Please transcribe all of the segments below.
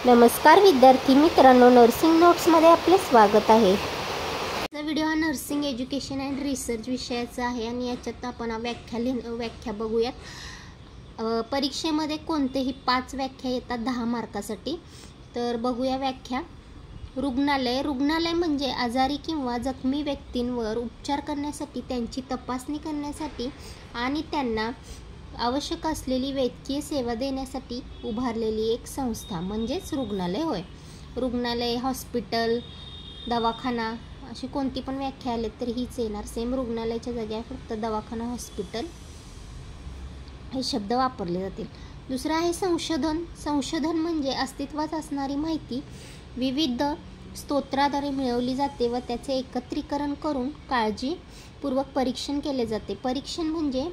नमस्कार विद्यार्थी मित्रांनो, नर्सिंग नोट्समध्ये आपले स्वागत आहे। हा video nursing education and research विषयाचा आहे आणि याच्यात आपण व्याख्या बघूयात। परीक्षेमध्ये कोणतेही 5 व्याख्या येतात 10 मार्कासाठी। तर बघूया व्याख्या। रुग्णालय म्हणजे आजारी किंवा जखमी व्यक्तींवर उपचार करण्यासाठी, त्यांची तपासणी करण्यासाठी आणि त्यांना आवश्यक असलेली वैद्यकीय सेवा देण्यासाठी उभारलेली एक संस्था म्हणजेच रुग्णालय होय। रुग्णालय, हॉस्पिटल, दवाखाना अशी कोणती पण व्याख्या आली तर हीच येणार। सेम रुग्णालयाच्या जागी फक्त दवाखाना, हॉस्पिटल हे शब्द वापरले जातील। दुसरा आहे संशोधन म्हणजे अस्तित्वात असणारी माहिती विविध स्तोत्राद्वारे मिळवली जाते व त्याचे एकत्रीकरण करून काळजीपूर्वक परीक्षण केले जाते। परीक्षण म्हणजे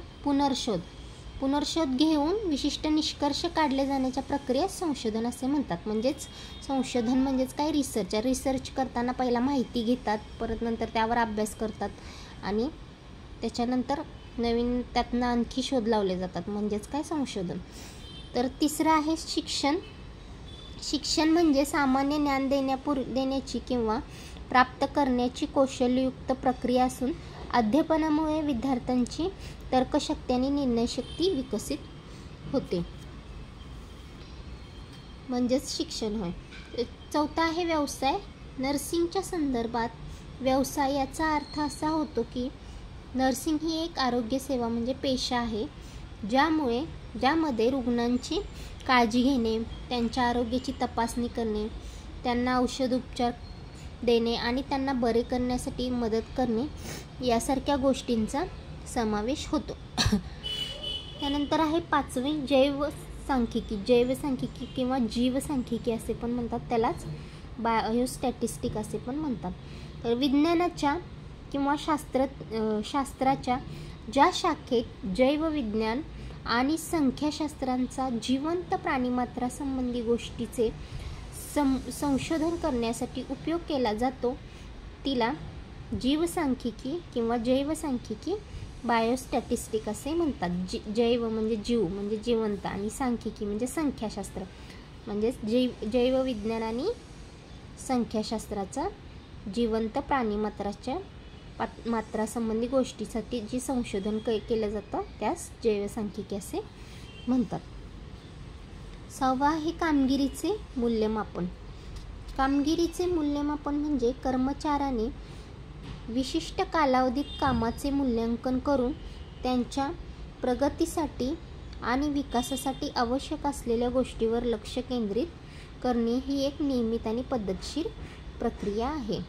पुनर्शोध घेऊन विशिष्ट निष्कर्ष काढले जाण्याच्या प्रक्रियेस संशोधन असे म्हणतात। म्हणजेच संशोधन म्हणजेच काय, रिसर्च करताना पहिला माहिती घेतात, परत नंतर त्यावर अभ्यास करतात आणि त्याच्यानंतर नवीन त्यातनं आणखी शोध लावले जातात, म्हणजेच काय, संशोधन। तर तिसरं आहे शिक्षण म्हणजे सामान्य ज्ञान देण्याची किंवा प्राप्त करण्याची कौशल्ययुक्त प्रक्रिया असून अध्ययनामुळे विद्यार्थ्यांची तर्कशक्ती आणि निर्णयशक्ती विकसित होते, म्हणजेच शिक्षण होय। चौथा आहे व्यवसाय। नर्सिंगच्या संदर्भात व्यवसाय याचा अर्थ असा होतो की नर्सिंग ही एक आरोग्य सेवा म्हणजे पेशा आहे ज्यामध्ये रुग्णांची काळजी घेणे, त्यांच्या आरोग्याची तपासणी करणे, त्यांना औषध उपचार देणे आणि त्यांना बरे करण्यासाठी मदत करणे यासारख्या गोष्टींचा समावेश होतो। त्यानंतर आहे 5वे जैवसांख्यिकी किंवा जीवसांख्यिकी असे पण म्हणतात, त्यालाच बायोस्टॅटिस्टिक असे पण म्हणतात। तर विज्ञानाच्या किंवा शास्त्राच्या ज्या शाखेत जैवविज्ञान आणि संख्याशास्त्रांचा जिवंत प्राणिमात्रा संबंधी गोष्टीचे संशोधन करण्यासाठी उपयोग केला जातो तिला जीवसांख्यिकी किंवा जैवसांख्यिकी, बायोस्टॅटिस्टिक असे म्हणतात। जैव म्हणजे जीव म्हणजे जिवंत आणि सांख्यिकी म्हणजे संख्याशास्त्र, म्हणजेच जैवविज्ञान आणि संख्याशास्त्राचा जिवंत प्राणिमात्राच्या मात्रासंबंधी गोष्टीसाठी जे संशोधन केलं जातं त्यास जैवसांख्यिकी असे म्हणतात। 6वा आहे कामगिरीचे मूल्यमापन। कामगिरीचे मूल्यमापन म्हणजे कर्मचाऱ्याने विशिष्ट कालावधीत कामाचे मूल्यांकन करून त्यांच्या प्रगतीसाठी आणि विकासासाठी आवश्यक असलेल्या गोष्टीवर लक्ष केंद्रित करणे ही एक नियमित आणि पद्धतशीर प्रक्रिया आहे।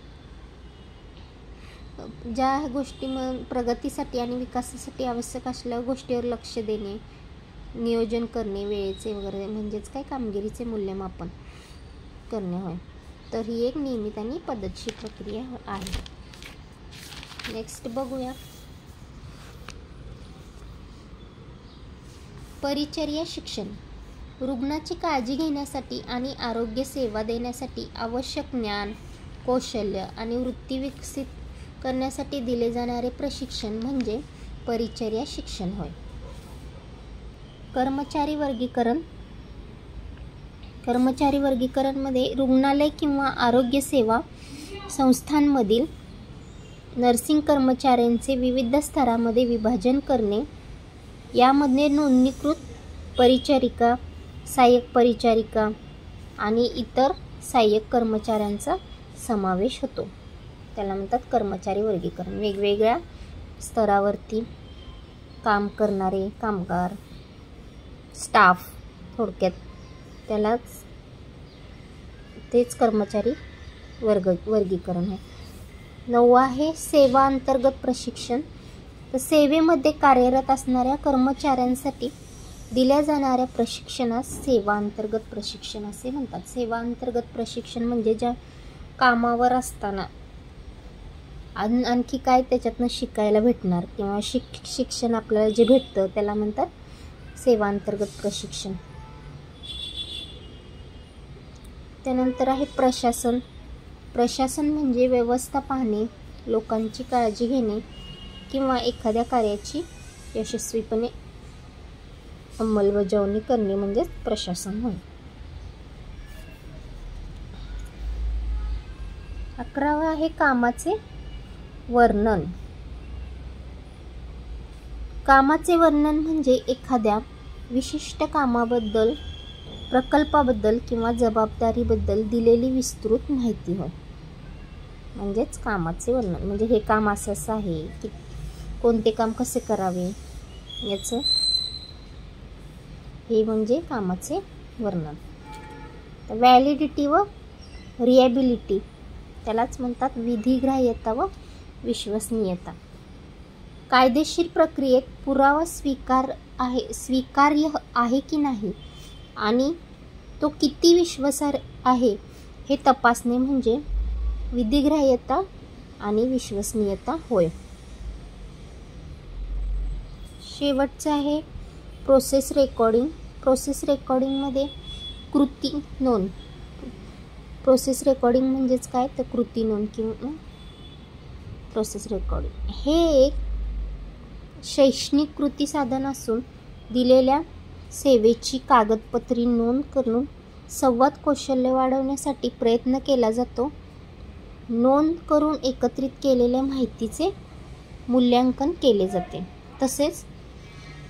ज्या गोष्टी प्रगतीसाठी आणि विकासासाठी आवश्यक असलेल्या गोष्टीवर लक्ष देणे, नियोजन करणे वेळेचे वगैरे, म्हणजेच काय, कामगिरीचे मूल्यमापन करणे होय। तर ही एक नियमित आणि पद्धतशीर प्रक्रिया आहे। नेक्स्ट बघूया परिचर्या शिक्षण। रुग्णाची काळजी घेण्यासाठी आणि आरोग्य सेवा देण्यासाठी आवश्यक ज्ञान, कौशल्य आणि वृत्ती विकसित करण्यासाठी दिले जाणारे प्रशिक्षण म्हणजे परिचर्या शिक्षण होय। कर्मचारी वर्गीकरण मध्ये रुग्णालय किंवा आरोग्य सेवा संस्थांमधील नर्सिंग कर्मचाऱ्यांचे विविध स्तरामध्ये विभाजन करणे, यामध्ये नोंदणीकृत परिचारिका, सहाय्यक परिचारिका आणि इतर सहाय्यक कर्मचाऱ्यांचा समावेश होतो, त्याला म्हणतात कर्मचारी वर्गीकरण। वेगवेगळ्या स्तरावरती काम करणारे कामगार, स्टाफ, थोडक्यात त्यालाच तेच कर्मचारी वर्गीकरण आहे। 9वा आहे सेवा अंतर्गत प्रशिक्षण। तर सेवेमध्ये कार्यरत असणाऱ्या कर्मचाऱ्यांसाठी दिल्या जाणाऱ्या प्रशिक्षणास सेवा अंतर्गत प्रशिक्षण असे म्हणतात। सेवा अंतर्गत प्रशिक्षण म्हणजे ज्या कामावर असताना आणखी काय त्याच्यातनं शिकायला भेटणार किंवा शिक्षण आपल्याला जे भेटतं त्याला म्हणतात सेवा अंतर्गत प्रशिक्षण। त्यानंतर आहे प्रशासन म्हणजे व्यवस्था पाहणे, लोकांची काळजी घेणे किंवा एखाद्या कार्याची यशस्वीपणे अंमलबजावणी करणे म्हणजेच प्रशासन होय। 11वा आहे कामाचे वर्णन. कामाचे वर्णन म्हणजे एखाद्या विशिष्ट कामाबद्दल, प्रकल्पाबद्दल किंवा जबाबदारीबद्दल दिलेली विस्तृत माहिती होय. म्हणजेच कामाचे वर्णन म्हणजे हे काम असं आहे की कोणते काम कसे करावे याचं हे म्हणजे कामाचे वर्णन. तर व्हॅलिडिटी व रिॲबिलिटी त्यालाच म्हणतात विधिग्राह्यता व विश्वसनीयता. कायदेशीर प्रक्रियेत पुरावा स्वीकार्य आहे की नाही आणि तो किती विश्वासार्ह आहे हे तपासणे म्हणजे विधिग्राह्यता आणि विश्वसनीयता होय. शेवटचं आहे प्रोसेस रेकॉर्डिंग. प्रोसेस रेकॉर्डिंगमध्ये कृती नोंद. प्रोसेस रेकॉर्डिंग म्हणजेच काय तर कृती नोंद किंवा प्रोसेस रेकॉर्डिंग हे एक शैक्षणिक कृती साधन असून दिलेल्या सेवेची कागदपत्री नोंद करून संवाद कौशल्य वाढवण्यासाठी प्रयत्न केला जातो. नोंद करून एकत्रित केलेल्या माहितीचे मूल्यांकन केले जाते. तसेच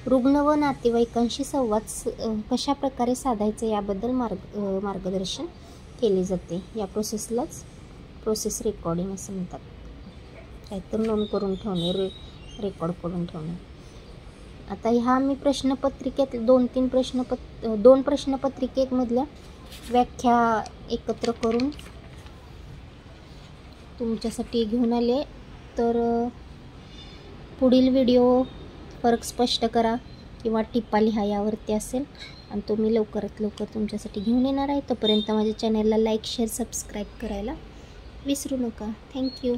रुग्ण व नातेवाईकांशी संवाद कशा प्रकारे साधायचा याबद्दल मार्गदर्शन केले जाते. या प्रोसेसलाच प्रोसेस रेकॉर्डिंग असं म्हणतात. काहीतरी नोंद करून ठेवणे, रेकॉर्ड करून ठेवणे. आता ह्या मी प्रश्नपत्रिकेत दोन प्रश्नपत्रिकेमधल्या व्याख्या एकत्र करून तुमच्यासाठी घेऊन आले. तर पुढील व्हिडिओ फरक स्पष्ट करा किंवा टिप्पा लिहा यावरती असेल आणि तो मी लवकरात लवकर तुमच्यासाठी घेऊन येणार आहे. तोपर्यंत माझ्या चॅनलला लाईक, शेअर, सबस्क्राईब करायला विसरू नका. थँक्यू.